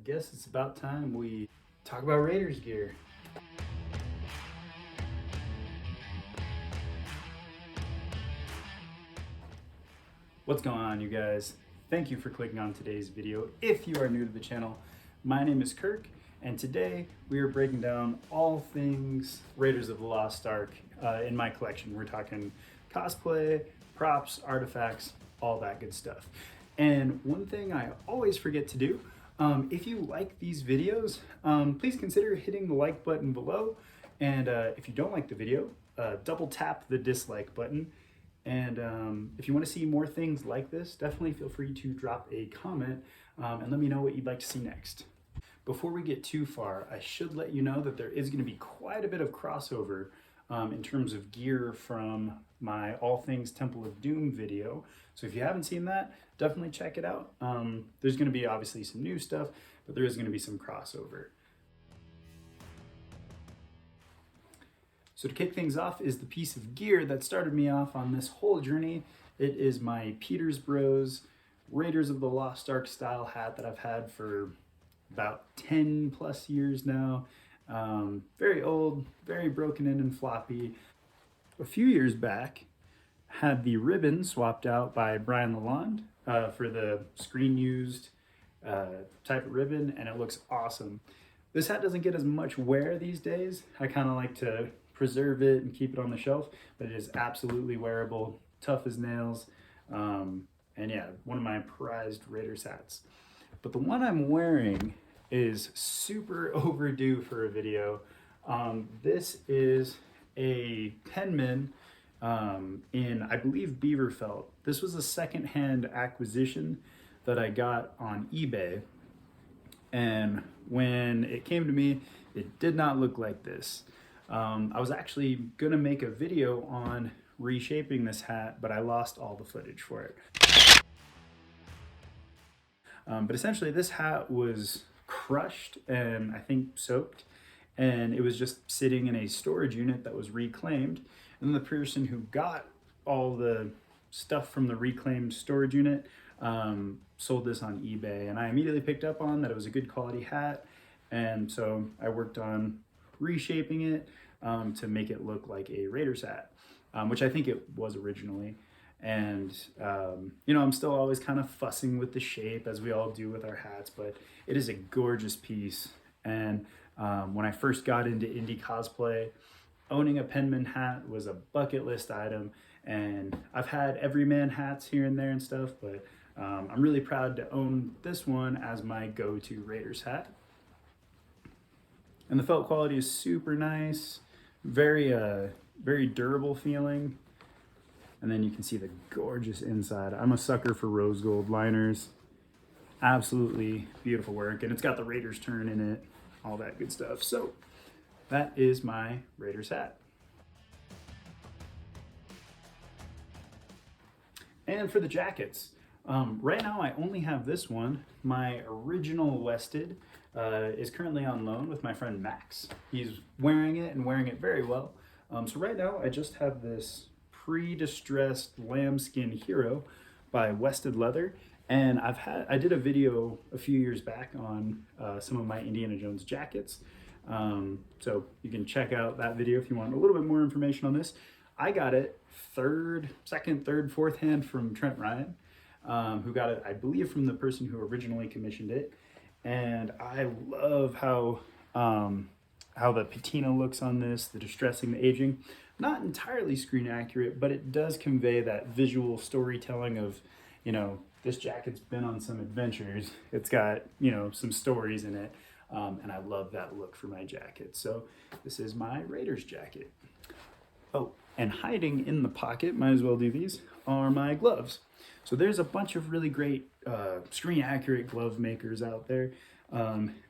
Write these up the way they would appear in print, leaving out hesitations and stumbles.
guess it's about time we talk about Raiders gear. What's going on, you guys? Thank you for clicking on today's video. If you are new to the channel, my name is Kirk, and today we are breaking down all things Raiders of the Lost Ark in my collection. We're talking cosplay, props, artifacts, all that good stuff. And one thing I always forget to do, if you like these videos, please consider hitting the like button below. And if you don't like the video, double tap the dislike button. And if you want to see more things like this, definitely feel free to drop a comment and let me know what you'd like to see next. Before we get too far, I should let you know that there is going to be quite a bit of crossover in terms of gear from my All Things Temple of Doom video. So if you haven't seen that, definitely check it out. There's going to be obviously some new stuff, but there is going to be some crossover. So to kick things off is the piece of gear that started me off on this whole journey. It is my Peters Bros Raiders of the Lost Ark style hat that I've had for about 10 plus years now. Very old, very broken in and floppy. A few years back, had the ribbon swapped out by Brian Lalonde for the screen used type of ribbon, and it looks awesome. This hat doesn't get as much wear these days. I kind of like to preserve it and keep it on the shelf, but it is absolutely wearable, tough as nails, and yeah, one of my prized Raiders hats. But the one I'm wearing is super overdue for a video. This is a Penman in, I believe, beaver felt. This was a secondhand acquisition that I got on eBay, and when it came to me, it did not look like this. I was actually gonna make a video on reshaping this hat, but I lost all the footage for it. But essentially this hat was crushed and I think soaked, and it was just sitting in a storage unit that was reclaimed. And the person who got all the stuff from the reclaimed storage unit sold this on eBay, and I immediately picked up on that it was a good quality hat, and so I worked on reshaping it to make it look like a Raiders hat, which I think it was originally. And you know, I'm still always kind of fussing with the shape, as we all do with our hats, but it is a gorgeous piece. And when I first got into indie cosplay, owning a Penman hat was a bucket list item, and I've had everyman hats here and there and stuff, but I'm really proud to own this one as my go-to Raiders hat. And the felt quality is super nice, very durable feeling. And then you can see the gorgeous inside. I'm a sucker for rose gold liners. Absolutely beautiful work, and it's got the Raiders turn in it, all that good stuff. So that is my Raiders hat. And for the jackets, right now I only have this one. My original Wested is currently on loan with my friend Max. He's wearing it and wearing it very well. So right now I just have this pre-distressed lambskin hero by Wested Leather, and I did a video a few years back on some of my Indiana Jones jackets. So you can check out that video if you want a little bit more information on this. I got it second, third, fourth hand from Trent Ryan, who got it, I believe, from the person who originally commissioned it. And I love how the patina looks on this, the distressing, the aging. Not entirely screen accurate, but it does convey that visual storytelling of, you know, this jacket's been on some adventures. It's got, you know, some stories in it. And I love that look for my jacket. So this is my Raiders jacket. Oh, and hiding in the pocket, might as well do these, are my gloves. So there's a bunch of really great screen accurate glove makers out there.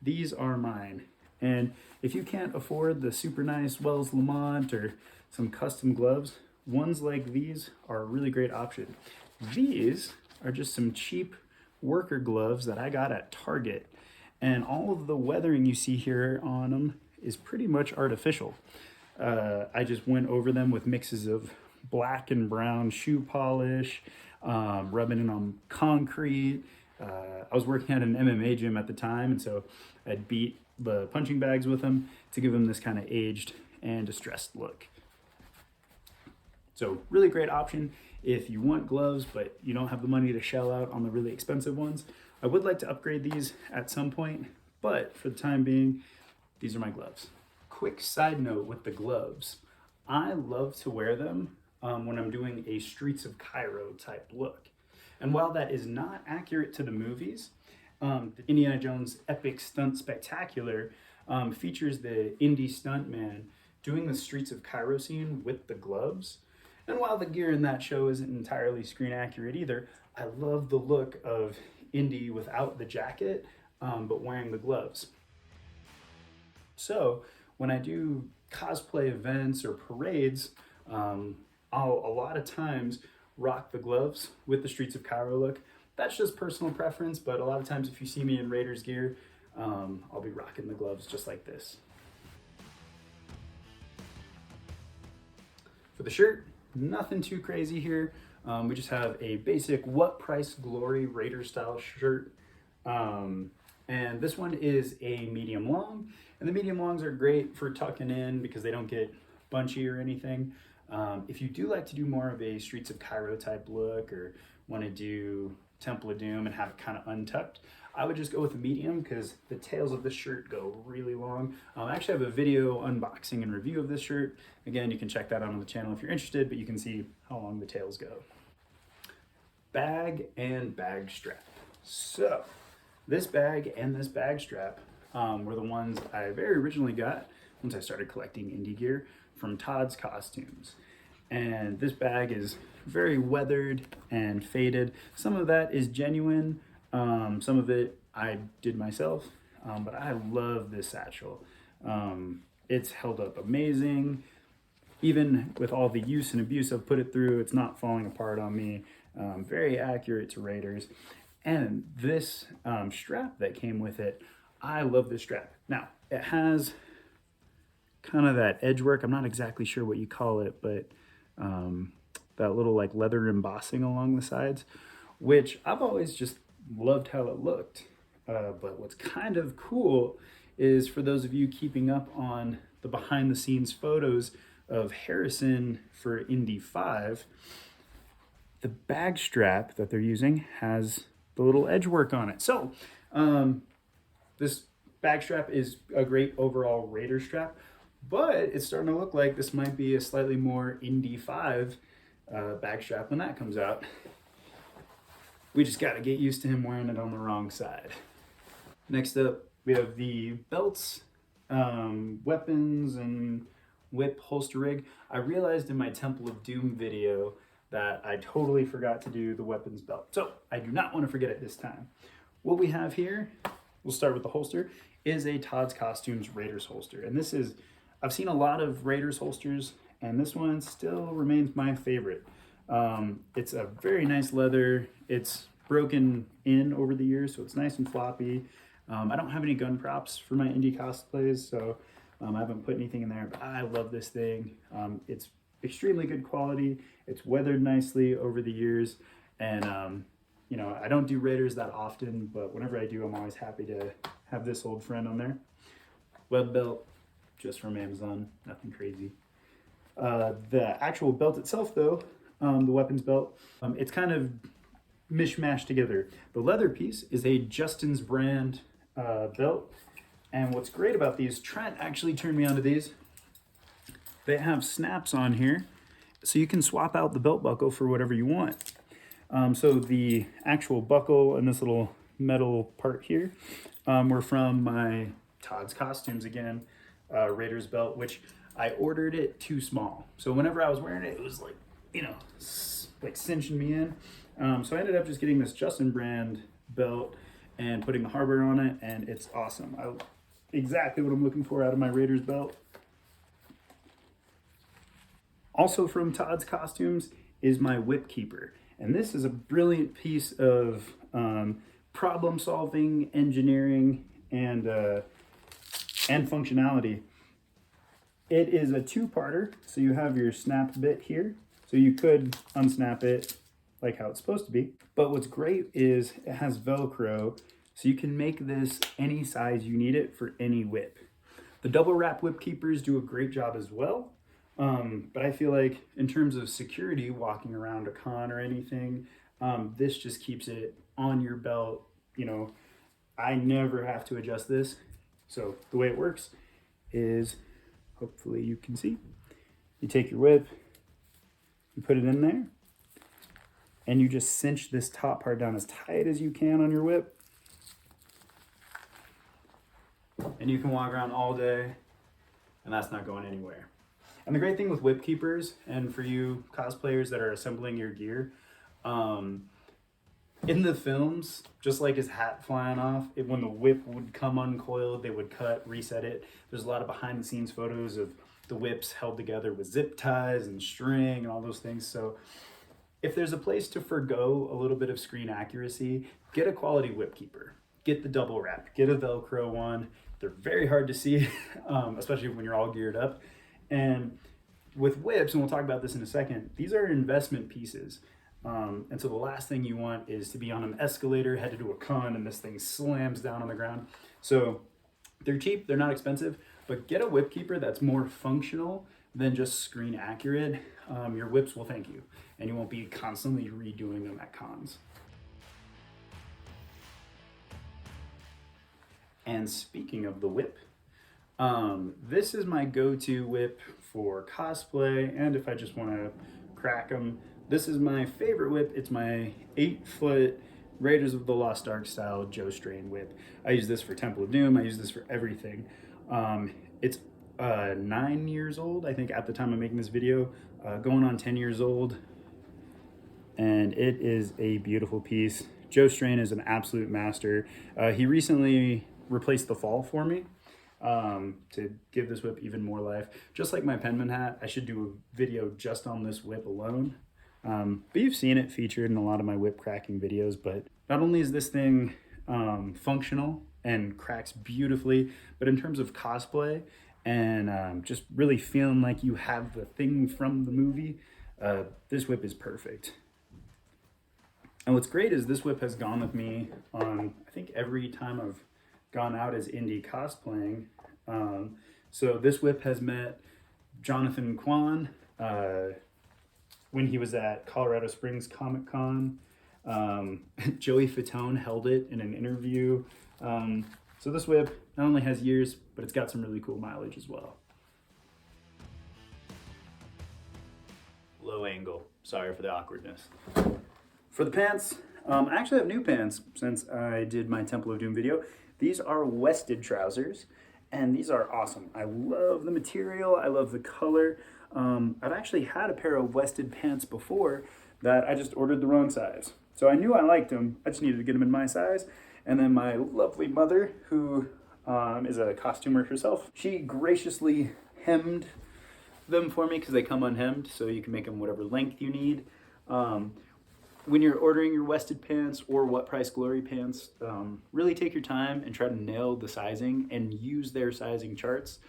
These are mine. And if you can't afford the super nice Wells Lamont or some custom gloves, ones like these are a really great option. These are just some cheap worker gloves that I got at Target, and all of the weathering you see here on them is pretty much artificial. I just went over them with mixes of black and brown shoe polish, rubbing it on concrete, I was working at an MMA gym at the time, and so I'd beat the punching bags with them to give them this kind of aged and distressed look. So really great option if you want gloves, but you don't have the money to shell out on the really expensive ones. I would like to upgrade these at some point, but for the time being, these are my gloves. Quick side note with the gloves. I love to wear them when I'm doing a Streets of Cairo type look. And while that is not accurate to the movies, the Indiana Jones Epic Stunt Spectacular features the Indy stuntman doing the Streets of Cairo scene with the gloves. And while the gear in that show isn't entirely screen accurate either, I love the look of Indy without the jacket, but wearing the gloves. So when I do cosplay events or parades, I'll a lot of times rock the gloves with the Streets of Cairo look. That's just personal preference, but a lot of times if you see me in Raiders gear, I'll be rocking the gloves just like this. For the shirt, nothing too crazy here. We just have a basic What Price Glory Raider style shirt. And this one is a medium long, and the medium longs are great for tucking in because they don't get bunchy or anything. If you do like to do more of a Streets of Cairo type look or want to do Temple of Doom and have it kind of untucked, I would just go with a medium because the tails of this shirt go really long. I actually have a video unboxing and review of this shirt. Again, you can check that out on the channel if you're interested, but you can see how long the tails go. Bag and bag strap. So this bag and this bag strap were the ones I very originally got once I started collecting indie gear from Todd's Costumes. And this bag is very weathered and faded. Some of that is genuine. Some of it I did myself, but I love this satchel. It's held up amazing. Even with all the use and abuse I've put it through, it's not falling apart on me. Very accurate to Raiders. And this strap that came with it, I love this strap. Now, it has kind of that edge work. I'm not exactly sure what you call it, but that little like leather embossing along the sides, which I've always just loved how it looked. But what's kind of cool is for those of you keeping up on the behind the scenes photos of Harrison for Indy 5, the bag strap that they're using has the little edge work on it. So this bag strap is a great overall Raider strap, but it's starting to look like this might be a slightly more Indy 5 bag strap when that comes out. We just got to get used to him wearing it on the wrong side. Next up, we have the belts, weapons, and whip holster rig. I realized in my Temple of Doom video that I totally forgot to do the weapons belt. So I do not want to forget it this time. What we have here, we'll start with the holster, is a Todd's Costumes Raiders holster. And this is, I've seen a lot of Raiders holsters, and this one still remains my favorite. It's a very nice leather. It's broken in over the years, so it's nice and floppy. I don't have any gun props for my indie cosplays, so I haven't put anything in there, but I love this thing. It's extremely good quality. It's weathered nicely over the years, and you know, I don't do Raiders that often, but whenever I do, I'm always happy to have this old friend on there. Web belt, just from Amazon, nothing crazy. The actual belt itself, though, the weapons belt, it's kind of mishmashed together. The leather piece is a Justin's brand belt, and what's great about these, Trent actually turned me onto these. They have snaps on here, so you can swap out the belt buckle for whatever you want. So the actual buckle and this little metal part here were from my Todd's Costumes again, Raiders belt, which I ordered it too small. So whenever I was wearing it, it was like, you know, like cinching me in. So I ended up just getting this Justin brand belt and putting the hardware on it, and it's awesome. Exactly what I'm looking for out of my Raiders belt. Also from Todd's Costumes is my whip keeper. And this is a brilliant piece of problem solving, engineering, and functionality. It is a two-parter, so you have your snap bit here. So you could unsnap it like how it's supposed to be. But what's great is it has Velcro, so you can make this any size you need it for any whip. The double wrap whip keepers do a great job as well. But I feel like in terms of security, walking around a con or anything, this just keeps it on your belt. You know, I never have to adjust this. So the way it works is, hopefully you can see, you take your whip, you put it in there, and you just cinch this top part down as tight as you can on your whip. And you can walk around all day, and that's not going anywhere. And the great thing with whip keepers, and for you cosplayers that are assembling your gear, in the films, just like his hat flying off, when the whip would come uncoiled, they would cut, reset it. There's a lot of behind the scenes photos of the whips held together with zip ties and string and all those things. So if there's a place to forgo a little bit of screen accuracy, get a quality whip keeper. Get the double wrap, get a Velcro one. They're very hard to see, especially when you're all geared up. And with whips, and we'll talk about this in a second, these are investment pieces. And so the last thing you want is to be on an escalator headed to a con and this thing slams down on the ground. So they're cheap, they're not expensive, but get a whip keeper that's more functional than just screen accurate. Your whips will thank you, and you won't be constantly redoing them at cons. And speaking of the whip, this is my go-to whip for cosplay, and if I just want to crack them. This is my favorite whip. It's my 8-foot Raiders of the Lost Ark style Joe Strain whip. I use this for Temple of Doom. I use this for everything. It's 9 years old, I think, at the time of making this video, going on 10 years old. And it is a beautiful piece. Joe Strain is an absolute master. He recently replaced the fall for me to give this whip even more life. Just like my Penman hat, I should do a video just on this whip alone. But you've seen it featured in a lot of my whip cracking videos. But not only is this thing functional and cracks beautifully, but in terms of cosplay and just really feeling like you have the thing from the movie, this whip is perfect. And what's great is this whip has gone with me on, I think, every time I've gone out as indie cosplaying. So this whip has met Jonathan Kwan when he was at Colorado Springs Comic Con. Joey Fatone held it in an interview. So this whip not only has years, but it's got some really cool mileage as well. Low angle. Sorry for the awkwardness. For the pants, I actually have new pants since I did my Temple of Doom video. These are Wested trousers, and these are awesome. I love the material, I love the color. I've actually had a pair of Wested pants before that I just ordered the wrong size. So I knew I liked them, I just needed to get them in my size. And then my lovely mother, who is a costumer herself, she graciously hemmed them for me because they come unhemmed, so you can make them whatever length you need. When you're ordering your Wested pants or What Price Glory pants, really take your time and try to nail the sizing and use their sizing charts.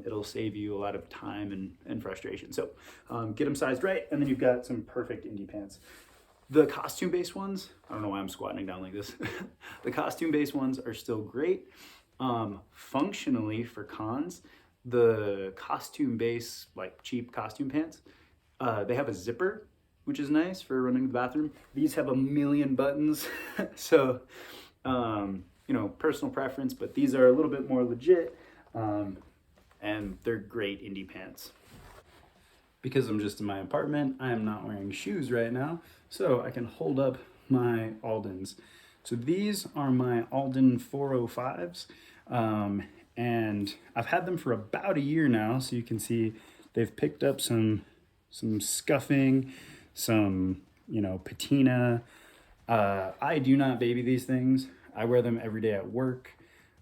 It'll save you a lot of time and frustration. So get them sized right, and then you've got some perfect indie pants. The costume-based ones, I don't know why I'm squatting down like this. The costume-based ones are still great. Functionally for cons, the costume-based, like cheap costume pants, they have a zipper, which is nice for running the bathroom. These have a million buttons, so, you know, personal preference, but these are a little bit more legit, and they're great indie pants. Because I'm just in my apartment, I am not wearing shoes right now, so I can hold up my Aldens. So these are my Alden 405s, and I've had them for about a year now, so you can see they've picked up some scuffing, some, you know, patina. I do not baby these things. I wear them every day at work.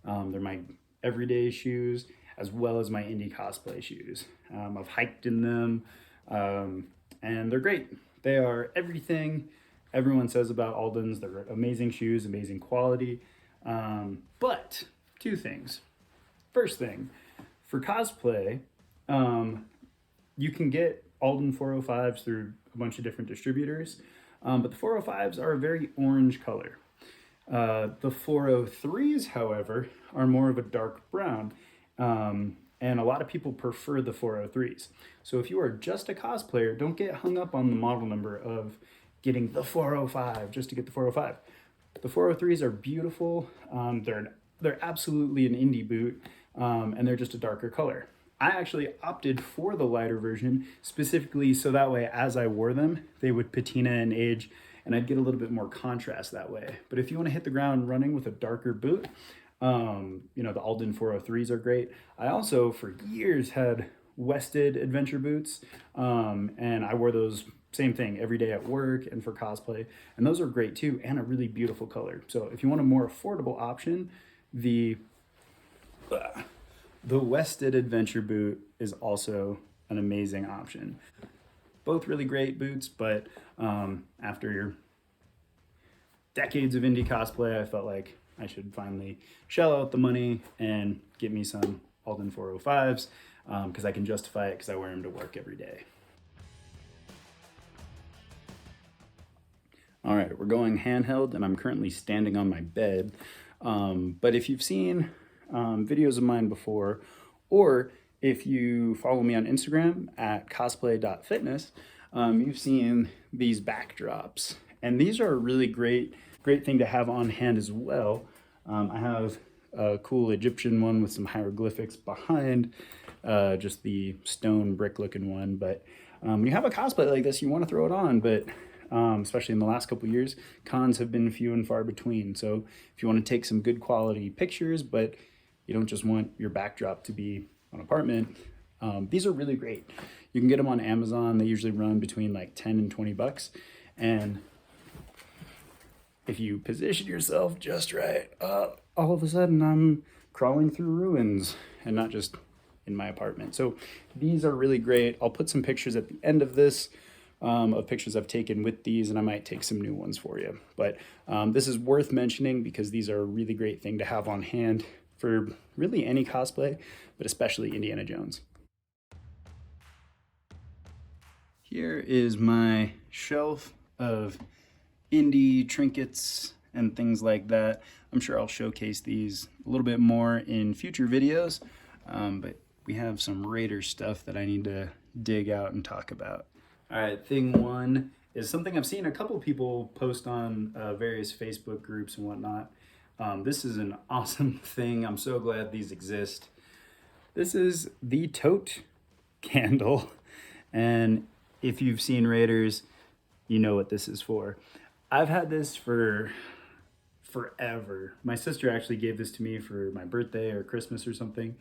They're my everyday shoes, as well as my indie cosplay shoes. I've hiked in them, and they're great. They are everything everyone says about Aldens. They're amazing shoes, amazing quality. But two things. First thing, for cosplay, you can get Alden 405s through a bunch of different distributors. but the 405s are a very orange color. The 403s, however, are more of a dark brown. And a lot of people prefer the 403s. So if you are just a cosplayer, don't get hung up on the model number of getting the 405 just to get the 405. The 403s are beautiful. They're absolutely an indie boot, and they're just a darker color. I actually opted for the lighter version specifically so that way as I wore them, they would patina and age, and I'd get a little bit more contrast that way. But if you want to hit the ground running with a darker boot, the Alden 403s are great. I also, for years, had Wested adventure boots, and I wore those, same thing, every day at work and for cosplay, and those are great too, and a really beautiful color. So if you want a more affordable option, the Wested adventure boot is also an amazing option. Both really great boots, but after your decades of indie cosplay, I felt like I should finally shell out the money and get me some Alden 405s because I can justify it because I wear them to work every day. All right, we're going handheld and I'm currently standing on my bed. But if you've seen videos of mine before, or if you follow me on Instagram at cosplay.fitness, you've seen these backdrops. And these are a really great thing to have on hand as well. I have a cool Egyptian one with some hieroglyphics behind, just the stone brick looking one. But when you have a cosplay like this, you want to throw it on, but especially in the last couple of years, cons have been few and far between. So if you want to take some good quality pictures, but you don't just want your backdrop to be an apartment, these are really great. You can get them on Amazon. They usually run between like 10 and 20 bucks. And if you position yourself just right, all of a sudden I'm crawling through ruins and not just in my apartment. So these are really great. I'll put some pictures at the end of this of pictures I've taken with these, and I might take some new ones for you. But this is worth mentioning because these are a really great thing to have on hand for really any cosplay, but especially Indiana Jones. Here is my shelf of indie trinkets and things like that. I'm sure I'll showcase these a little bit more in future videos, but we have some Raider stuff that I need to dig out and talk about. All right, thing one is something I've seen a couple people post on various Facebook groups and whatnot. This is an awesome thing. I'm so glad these exist. This is the tote candle, and if you've seen Raiders, you know what this is for. I've had this for forever. My sister actually gave this to me for my birthday or Christmas or something,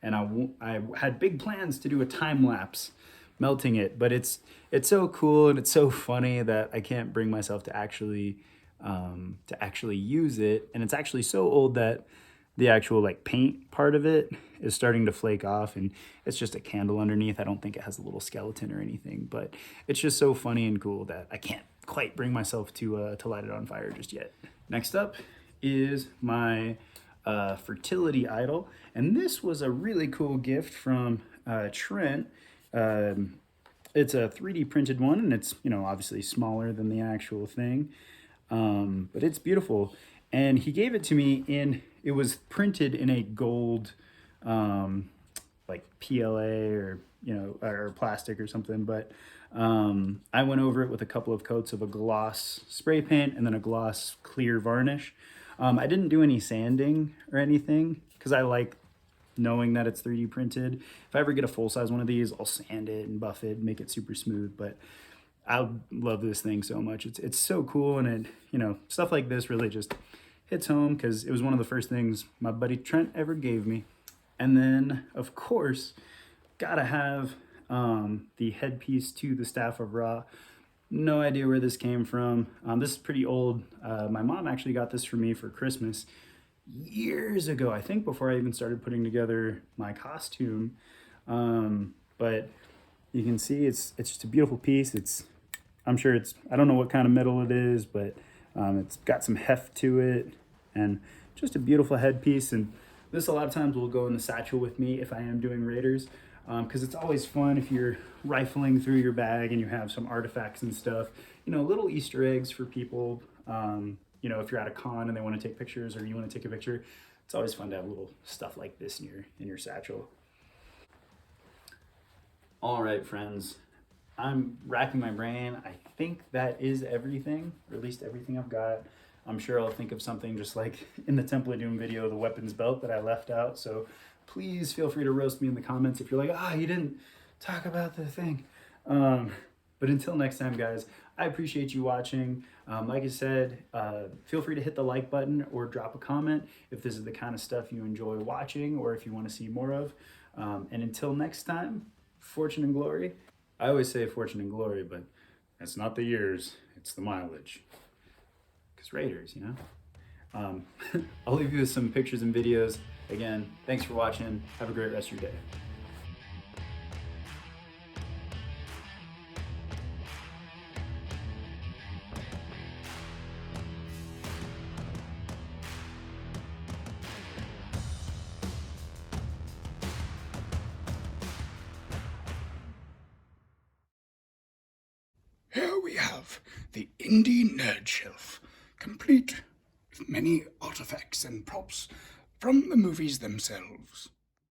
and I had big plans to do a time lapse melting it, but it's so cool and it's so funny that I can't bring myself to actually use it. And it's actually so old that the actual like paint part of it is starting to flake off, and it's just a candle underneath. I don't think it has a little skeleton or anything, but it's just so funny and cool that I can't quite bring myself to light it on fire just yet. Next up is my fertility idol, and this was a really cool gift from Trent. It's a 3D printed one, and it's, obviously smaller than the actual thing, but it's beautiful. And he gave it to me it was printed in a gold, like PLA or plastic or something. But I went over it with a couple of coats of a gloss spray paint and then a gloss clear varnish. I didn't do any sanding or anything because I like knowing that it's 3D printed. If I ever get a full-size one of these, I'll sand it and buff it and make it super smooth. But I love this thing so much. It's so cool, and it, stuff like this really just hits home because it was one of the first things my buddy Trent ever gave me. And then, of course, gotta have the headpiece to the Staff of Ra. No idea where this came from. This is pretty old. My mom actually got this for me for Christmas years ago, I think before I even started putting together my costume. But you can see it's just a beautiful piece. I don't know what kind of metal it is, but it's got some heft to it and just a beautiful headpiece. And this a lot of times will go in the satchel with me if I am doing Raiders. because it's always fun if you're rifling through your bag and you have some artifacts and stuff. You know, little Easter eggs for people. You know, if you're at a con and they want to take pictures or you want to take a picture, it's always fun to have little stuff like this in your satchel. All right, friends. I'm racking my brain. I think that is everything, or at least everything I've got. I'm sure I'll think of something just like in the Temple of Doom video, the weapons belt that I left out. So please feel free to roast me in the comments if you're like, you didn't talk about the thing. But until next time, guys, I appreciate you watching. Like I said, feel free to hit the like button or drop a comment if this is the kind of stuff you enjoy watching or if you want to see more of. And until next time, fortune and glory. I always say fortune and glory, but it's not the years, it's the mileage. Because Raiders, you know? I'll leave you with some pictures and videos. Again, thanks for watching. Have a great rest of your day. Here we have the Indie Nerd Shelf, complete with many artifacts and props from the movies themselves.